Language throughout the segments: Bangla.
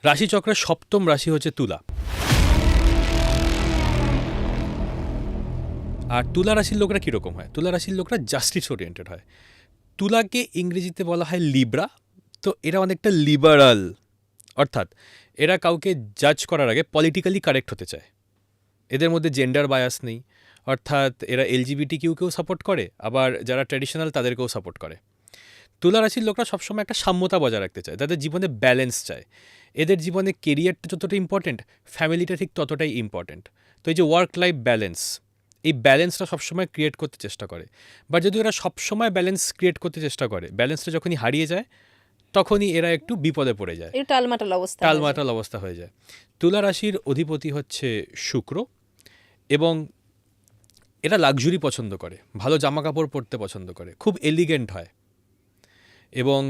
রাশিচক্রের সপ্তম রাশি হচ্ছে তুলা। আর তুলা রাশির লোকরা কীরকম হয়? তুলা রাশির লোকরা জাস্টিস ওরিয়েন্টেড হয়। তুলাকে ইংরেজিতে বলা হয় লিব্রা। তো এরা অনেকটা লিবারাল, অর্থাৎ এরা কাউকে জাজ করার আগে পলিটিক্যালি কারেক্ট হতে চায়। এদের মধ্যে জেন্ডার বায়াস নেই, অর্থাৎ এরা LGBTQ-কেও সাপোর্ট করে, আবার যারা ট্র্যাডিশনাল তাদেরকেও সাপোর্ট করে। তুলা রাশির লোকরা সবসময় একটা সাম্যতা বজায় রাখতে চায়, তাদের জীবনে ব্যালেন্স চায়। এদের জীবনে কেরিয়ারটা যতটা ইম্পর্টেন্ট, ফ্যামিলিটা ঠিক ততটাই ইম্পর্টেন্ট। তো এই যে ওয়ার্ক লাইফ ব্যালেন্স, এই ব্যালেন্সটা সবসময় ক্রিয়েট করতে চেষ্টা করে। বা যদি এরা সবসময় ব্যালেন্স ক্রিয়েট করতে চেষ্টা করে, ব্যালেন্সটা যখনই হারিয়ে যায় তখনই এরা একটু বিপদে পড়ে যায়, টালমাটাল অবস্থা হয়ে যায়। তুলা রাশির অধিপতি হচ্ছে শুক্র, এবং এরা লাক্সুরি পছন্দ করে, ভালো জামা কাপড় পরতে পছন্দ করে, খুব এলিগেন্ট হয়, এবং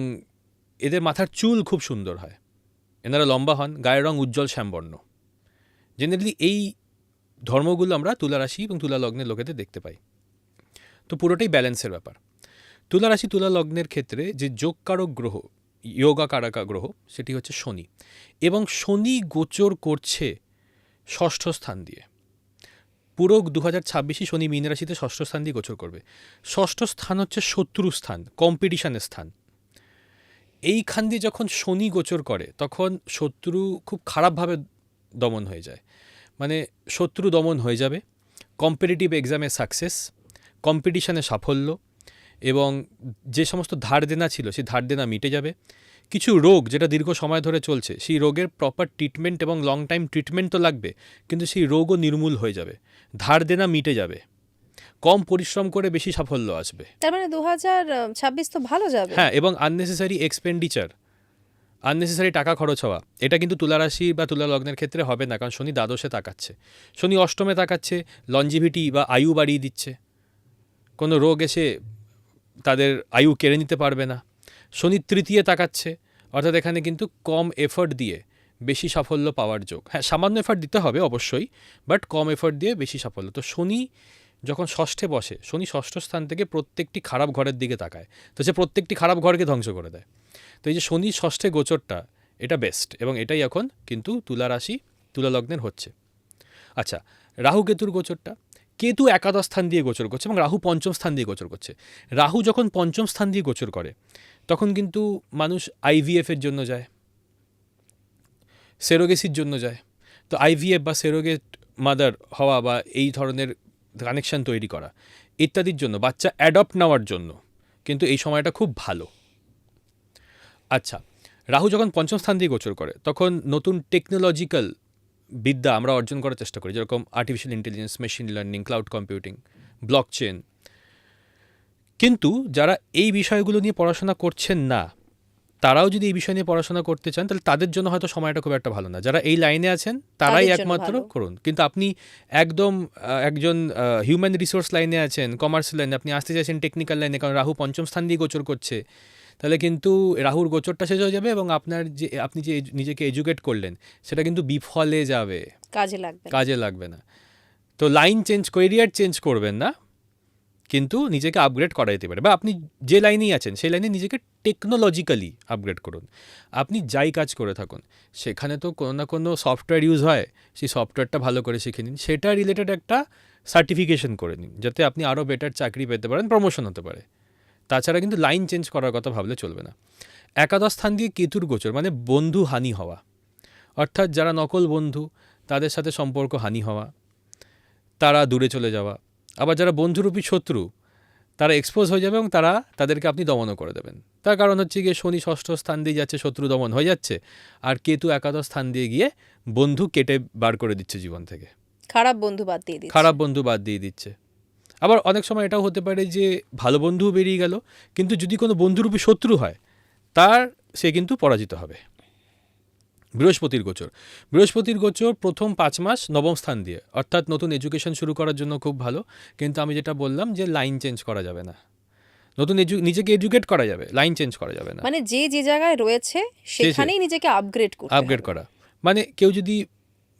এদের মাথার চুল খুব সুন্দর হয়, এনারা লম্বা হন, গায়ের রং উজ্জ্বল শ্যামবর্ণ। জেনারেলি এই ধর্মগুলো আমরা তুলা রাশি এবং তুলা লগ্নের লোকেদের দেখতে পাই। তো পুরোটাই ব্যালেন্সের ব্যাপার। তুলা রাশি তুলা লগ্নের ক্ষেত্রে যে যোগকারক গ্রহ, যোগা কারকা গ্রহ, সেটি হচ্ছে শনি, এবং শনি গোচর করছে ষষ্ঠ স্থান দিয়ে। পুরো 2026 শনি মীন রাশিতে ষষ্ঠ স্থান দিয়ে গোচর করবে। ষষ্ঠ স্থান হচ্ছে শত্রু স্থান, কম্পিটিশনের স্থান। এইখান দিয়ে যখন শনি গোচর করে তখন শত্রু খুব খারাপভাবে দমন হয়ে যায়, মানে শত্রু দমন হয়ে যাবে, কম্পিটিটিভ এক্সামে সাকসেস, কম্পিটিশানে সাফল্য, এবং যে সমস্ত ধার দেনা ছিল সেই ধার দেনা মিটে যাবে। কিছু রোগ যেটা দীর্ঘ সময় ধরে চলছে, সেই রোগের প্রপার ট্রিটমেন্ট এবং লং টাইম ট্রিটমেন্ট তো লাগবে, কিন্তু সেই রোগও নির্মূল হয়ে যাবে, ধার দেনা মিটে যাবে, কম পরিশ্রম করে বেশি সাফল্য আসবে। তার মানে 2026 তো ভালো যাবে। হ্যাঁ, এবং আননেসেসারি এক্সপেন্ডিচার, আননেসেসারি টাকা খরচ হওয়া, এটা কিন্তু তুলা রাশি বা তুলা লগ্নের ক্ষেত্রে হবে না, কারণ শনি দ্বাদশে তাকাচ্ছে, শনি অষ্টমে তাকাচ্ছে, লঞ্জিভিটি বা আয়ু বাড়িয়ে দিচ্ছে, কোনো রোগ এসে তাদের আয়ু কেড়ে নিতে পারবে না। শনি তৃতীয় তাকাচ্ছে, অর্থাৎ এখানে কিন্তু কম এফর্ট দিয়ে বেশি সাফল্য পাওয়ার যোগ। হ্যাঁ, সামান্য এফর্ট দিতে হবে অবশ্যই, বাট কম এফর্ট দিয়ে বেশি সাফল্য। তো শনি যখন ষষ্ঠে বসে, শনি ষষ্ঠ স্থান থেকে প্রত্যেকটি খারাপ ঘরের দিকে তাকায়, তো সে প্রত্যেকটি খারাপ ঘরকে ধ্বংস করে দেয়। তো এই যে শনি ষষ্ঠে গোচরটা, এটা বেস্ট, এবং এটাই এখন কিন্তু তুলা রাশি তুলা লগ্নের হচ্ছে। আচ্ছা, রাহু কেতুর গোচরটা, কেতু একাদশ স্থান দিয়ে গোচর করছে এবং রাহু পঞ্চম স্থান দিয়ে গোচর করছে। রাহু যখন পঞ্চম স্থান দিয়ে গোচর করে তখন কিন্তু মানুষ IVF-এর জন্য যায়, সেরোগেসির জন্য যায়। তো IVF বা সেরোগেট মাদার হওয়া বা এই ধরনের কানেকশান তৈরি করা ইত্যাদির জন্য, বাচ্চা অ্যাডপ্ট নেওয়ার জন্য কিন্তু এই সময়টা খুব ভালো। আচ্ছা, রাহু যখন পঞ্চম স্থান দিয়ে গোচর করে তখন নতুন টেকনোলজিক্যাল বিদ্যা আমরা অর্জন করার চেষ্টা করি, যেরকম artificial intelligence, machine learning, cloud computing, blockchain. কিন্তু যারা এই বিষয়গুলো নিয়ে পড়াশোনা করছেন না, তারাও যদি এই বিষয় নিয়ে পড়াশোনা করতে চান তাহলে তাদের জন্য হয়তো সময়টা খুব একটা ভালো না। যারা এই লাইনে আছেন তারাই একমাত্র করুন। কিন্তু আপনি একদম একজন হিউম্যান রিসোর্স লাইনে আছেন, কমার্স লাইনে, আপনি আসতে চাইছেন টেকনিক্যাল লাইনে, কারণ রাহু পঞ্চম স্থান দিয়ে গোচর করছে, তাহলে কিন্তু রাহুর গোচরটা শেষ হয়ে যাবে এবং আপনার যে আপনি যে নিজেকে এডুকেট করলেন সেটা কিন্তু বিফলে যাবে, কাজে লাগবে না। তো লাইন চেঞ্জ, ক্যারিয়ার চেঞ্জ করবেন না, কিন্তু নিজেকে আপগ্রেড করা যেতে পারে। বা আপনি যে লাইনেই আছেন সেই লাইনে নিজেকে টেকনোলজিক্যালি আপগ্রেড করুন। আপনি যাই কাজ করে থাকুন, সেখানে তো কোনো না কোনো সফটওয়্যার ইউজ হয়, সেই সফটওয়্যারটা ভালো করে শিখে নিন, সেটা রিলেটেড একটা সার্টিফিকেশন করে নিন, যাতে আপনি আরও বেটার চাকরি পেতে পারেন, প্রমোশন হতে পারে। তাছাড়া কিন্তু লাইন চেঞ্জ করার কথা ভাবলে চলবে না। একাদশ স্থান দিয়ে কেতুর গোচর, মানে বন্ধু হানি হওয়া, অর্থাৎ যারা নকল বন্ধু তাদের সাথে সম্পর্ক হানি হওয়া, তারা দূরে চলে যাওয়া। আবার যারা বন্ধুরূপী শত্রু তারা এক্সপোজ হয়ে যাবে এবং তাদেরকে আপনি দমনও করে দেবেন। তার কারণ হচ্ছে গিয়ে শনি ষষ্ঠ স্থান দিয়ে যাচ্ছে, শত্রু দমন হয়ে যাচ্ছে, আর কেতু একাদশ স্থান দিয়ে গিয়ে বন্ধু কেটে বার করে দিচ্ছে জীবন থেকে, খারাপ বন্ধু বাদ দিয়ে দিচ্ছে। আবার অনেক সময় এটাও হতে পারে যে ভালো বন্ধুও বেরিয়ে গেল, কিন্তু যদি কোনো বন্ধুরূপী শত্রু হয় সে কিন্তু পরাজিত হবে। বৃহস্পতির গোচর প্রথম 5 মাস নবম স্থান দিয়ে, অর্থাৎ নতুন এডুকেশন শুরু করার জন্য খুব ভালো। কিন্তু আমি যেটা বললাম যে লাইন চেঞ্জ করা যাবে না, নতুন নিজেকে এডুকেট করা যাবে, লাইন চেঞ্জ করা যাবে না। মানে যে জায়গায় রয়েছে সেখানেই নিজেকে আপগ্রেড করা। মানে কেউ যদি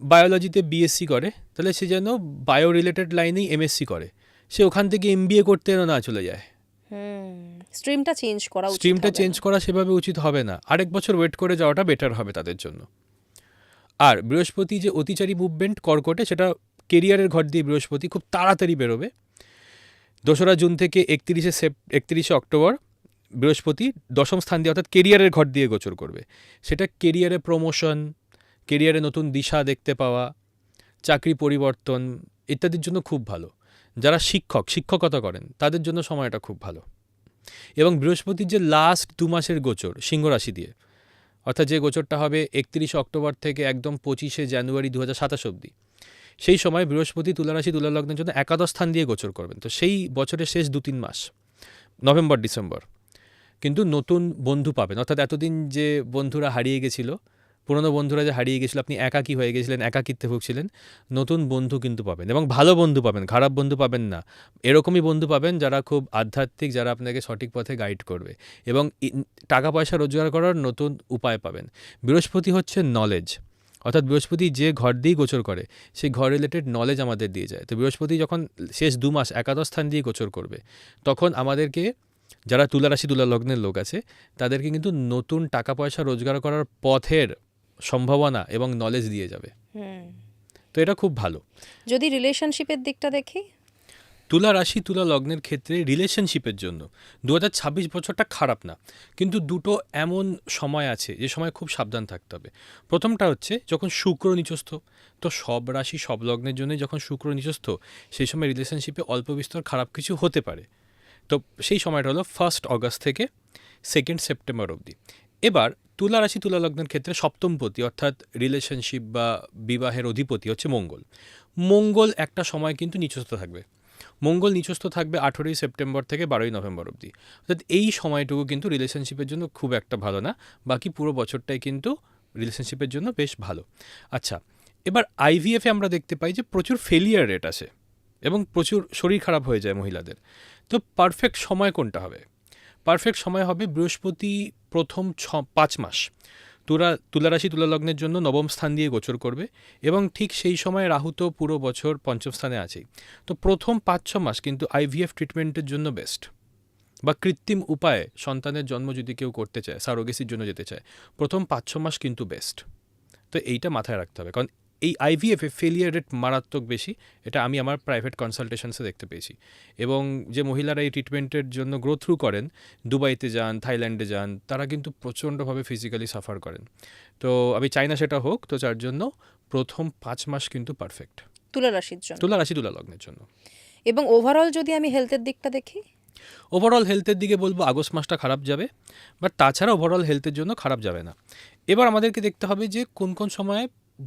বায়োলজিতে BSc করে তাহলে সে যেন বায়ো রিলেটেড লাইনেই MSc করে, সে ওখান থেকে MBA করতে না চলে যায়। স্ট্রিমটা চেঞ্জ করা সেভাবে উচিত হবে না। আরেক বছর ওয়েট করে যাওয়াটা বেটার হবে তাদের জন্য। আর বৃহস্পতি যে অতিচারী মুভমেন্ট কর্কটে, সেটা কেরিয়ারের ঘর দিয়ে বৃহস্পতি খুব তাড়াতাড়ি বেরোবে। 2রা জুন থেকে 31শে অক্টোবর বৃহস্পতি দশম স্থান দিয়ে অর্থাৎ কেরিয়ারের ঘর দিয়ে গোচর করবে। সেটা কেরিয়ারে প্রমোশন, কেরিয়ারে নতুন দিশা দেখতে পাওয়া, চাকরি পরিবর্তন ইত্যাদির জন্য খুব ভালো। যারা শিক্ষকতা করেন তাদের জন্য সময়টা খুব ভালো। এবং বৃহস্পতির যে লাস্ট 2 মাসের গোচর সিংহ রাশি দিয়ে, অর্থাৎ যে গোচরটা হবে 31 অক্টোবর থেকে একদম 25শে জানুয়ারি 2027 অবধি, সেই সময় বৃহস্পতি তুলা রাশি তুলা লগ্নের জন্য একাদশ স্থান দিয়ে গোচর করবেন। তো সেই বছরের শেষ 2-3 মাস, নভেম্বর ডিসেম্বর, কিন্তু নতুন বন্ধু পাবেন। অর্থাৎ এতদিন যে বন্ধুরা হারিয়ে গেছিল, পুরনো বন্ধুরা যে হারিয়ে গেছিল, আপনি একাকী হয়ে গেছিলেন, একাকিত্বে ভুগছিলেন, নতুন বন্ধু কিন্তু পাবেন এবং ভালো বন্ধু পাবেন, খারাপ বন্ধু পাবেন না। এরকমই বন্ধু পাবেন যারা খুব আধ্যাত্মিক, যারা আপনাকে সঠিক পথে গাইড করবে এবং টাকা পয়সা রোজগার করার নতুন উপায় পাবেন। বৃহস্পতি হচ্ছে নলেজ, অর্থাৎ বৃহস্পতি যে ঘর দিয়েই গোচর করে সেই ঘর রিলেটেড নলেজ আমাদের দিয়ে যায়। তো বৃহস্পতি যখন শেষ 2 মাস একাদশ স্থান দিয়ে গোচর করবে, তখন আমাদেরকে, যারা তুলা রাশি তুলা লগ্নের লোক আছে, তাদেরকে কিন্তু নতুন টাকা পয়সা রোজগার করার পথের সম্ভাবনা এবং নলেজ দিয়ে যাবে। তো এটা খুব ভালো। যদি রিলেশনশিপের দিকটা দেখি, তুলা রাশি তুলা লগ্নের ক্ষেত্রে রিলেশনশিপের জন্য 2026 বছরটা খারাপ না, কিন্তু দুটো এমন সময় আছে যে সময় খুব সাবধান থাকতে হবে। প্রথমটা হচ্ছে যখন শুক্র নিচস্থ, তো সব রাশি সব লগ্নের জন্য যখন শুক্র নিচস্থ, সেই সময় রিলেশনশিপে অল্প বিস্তর খারাপ কিছু হতে পারে। তো সেই সময়টা হলো 1 অগস্ট থেকে 2 সেপ্টেম্বর অবধি। এবার তুলা রাশি তুলা লগ্নের ক্ষেত্রে সপ্তমপতি অর্থাৎ রিলেশনশিপ বা বিবাহের অধিপতি হচ্ছে মঙ্গল। মঙ্গল একটা সময় কিন্তু নিচস্থ থাকবে। মঙ্গল নিচস্থ থাকবে 18 সেপ্টেম্বর থেকে 12 নভেম্বর অবধি। অর্থাৎ এই সময়টুকু কিন্তু রিলেশনশিপের জন্য খুব একটা ভালো না, বাকি পুরো বছরটাই কিন্তু রিলেশনশিপের জন্য বেশ ভালো। আচ্ছা, এবার আইভিএফে আমরা দেখতে পাই যে প্রচুর ফেলিয়ার রেট আসে এবং প্রচুর শরীর খারাপ হয়ে যায় মহিলাদের। তো পারফেক্ট সময় কোনটা হবে? পারফেক্ট সময় হবে বৃহস্পতি প্রথম 5 মাস তুলা রাশি তুলা লগ্নের জন্য নবম স্থান দিয়ে গোচর করবে এবং ঠিক সেই সময় রাহু তো পুরো বছর পঞ্চম স্থানে আছেই। তো প্রথম 5-6 মাস কিন্তু আইভিএফ ট্রিটমেন্টের জন্য বেস্ট, বা কৃত্রিম উপায়ে সন্তানের জন্ম যদি কেউ করতে চায়, সারোগেসির জন্য যেতে চায়, প্রথম 5-6 মাস কিন্তু বেস্ট। তো এইটা মাথায় রাখতে হবে, কারণ এই আইভিএফে ফেলিয়ার রেট মারাত্মক বেশি। এটা আমি আমার প্রাইভেট কনসালটেশনসে দেখতে পেয়েছি। এবং যে মহিলারা এই ট্রিটমেন্টের জন্য গ্রো থ্রু করেন, দুবাইতে যান, থাইল্যান্ডে যান, তারা কিন্তু প্রচণ্ডভাবে ফিজিক্যালি সাফার করেন। তো আমি চাই না সেটা হোক, তো যার জন্য প্রথম 5 মাস কিন্তু পারফেক্ট তুলা রাশির জন্য, তুলা রাশি তুলা লগ্নের জন্য। এবং ওভারঅল যদি আমি হেলথের দিকটা দেখি, ওভারঅল হেলথের দিকে বলবো আগস্ট মাসটা খারাপ যাবে, বাট তাছাড়া ওভারঅল হেলথের জন্য খারাপ যাবে না। এবার আমাদেরকে দেখতে হবে যে কোন কোন সময়ে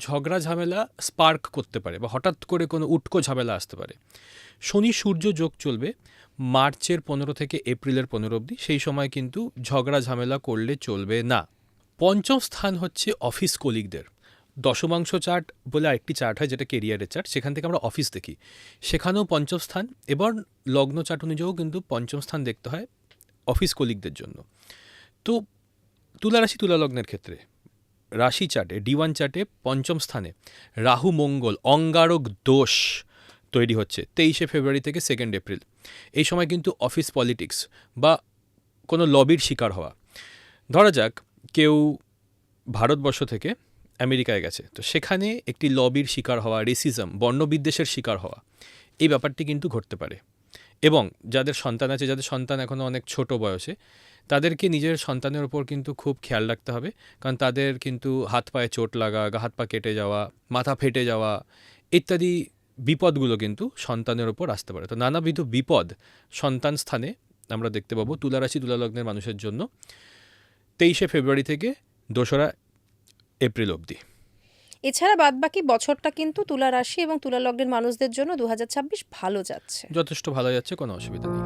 ঝগড়া ঝামেলা স্পার্ক করতে পারে বা হঠাৎ করে কোনো উটকো ঝামেলা আসতে পারে। শনি সূর্য যোগ চলবে মার্চের 15 থেকে এপ্রিলের 15 অবধি, সেই সময় কিন্তু ঝগড়া ঝামেলা করলে চলবে না। পঞ্চম স্থান হচ্ছে অফিস কলিগদের। দশমাংশ চার্ট বলে আরেকটি চার্ট হয় যেটা কেরিয়ারের চার্ট, সেখান থেকে আমরা অফিস দেখি, সেখানেও পঞ্চম স্থান। এবার লগ্ন চার্ট অনুযায়ীও কিন্তু পঞ্চম স্থান দেখতে হয় অফিস কলিগদের জন্য। তো তুলা রাশি তুলা লগ্নের ক্ষেত্রে রাশি চার্টে D1 চার্টে পঞ্চম স্থানে রাহু মঙ্গল অঙ্গারক দোষ তৈরি হচ্ছে 23 ফেব্রুয়ারি থেকে 2 এপ্রিল। এই সময় কিন্তু অফিস পলিটিক্স বা কোনো লবির শিকার হওয়া, ধরা যাক কেউ ভারতবর্ষ থেকে আমেরিকায় গেছে, তো সেখানে একটি লবির শিকার হওয়া, রেসিজম, বর্ণবিদ্বেষের শিকার হওয়া, এই ব্যাপারটি কিন্তু ঘটতে পারে। এবং যাদের সন্তান আছে, যাদের সন্তান এখনও অনেক ছোট বয়সে, তাদেরকে নিজের সন্তানের ওপর কিন্তু খুব খেয়াল রাখতে হবে, কারণ তাদের কিন্তু হাত পায়ে চোট লাগা, হাত পা কেটে যাওয়া, মাথা ফেটে যাওয়া ইত্যাদি বিপদগুলো কিন্তু সন্তানের ওপর আসতে পারে। তো নানাবিধ বিপদ সন্তান স্থানে আমরা দেখতে পাবো তুলা রাশি তুলা লগ্নের মানুষের জন্য 23 ফেব্রুয়ারি থেকে 2 এপ্রিল অবধি। এছাড়া বাদবাকি বছরটা কিন্তু তুলা রাশি এবং তুলা লগ্নের মানুষদের জন্য 2026 ভালো যাচ্ছে, যথেষ্ট ভালো যাচ্ছে, কোনো অসুবিধা নেই।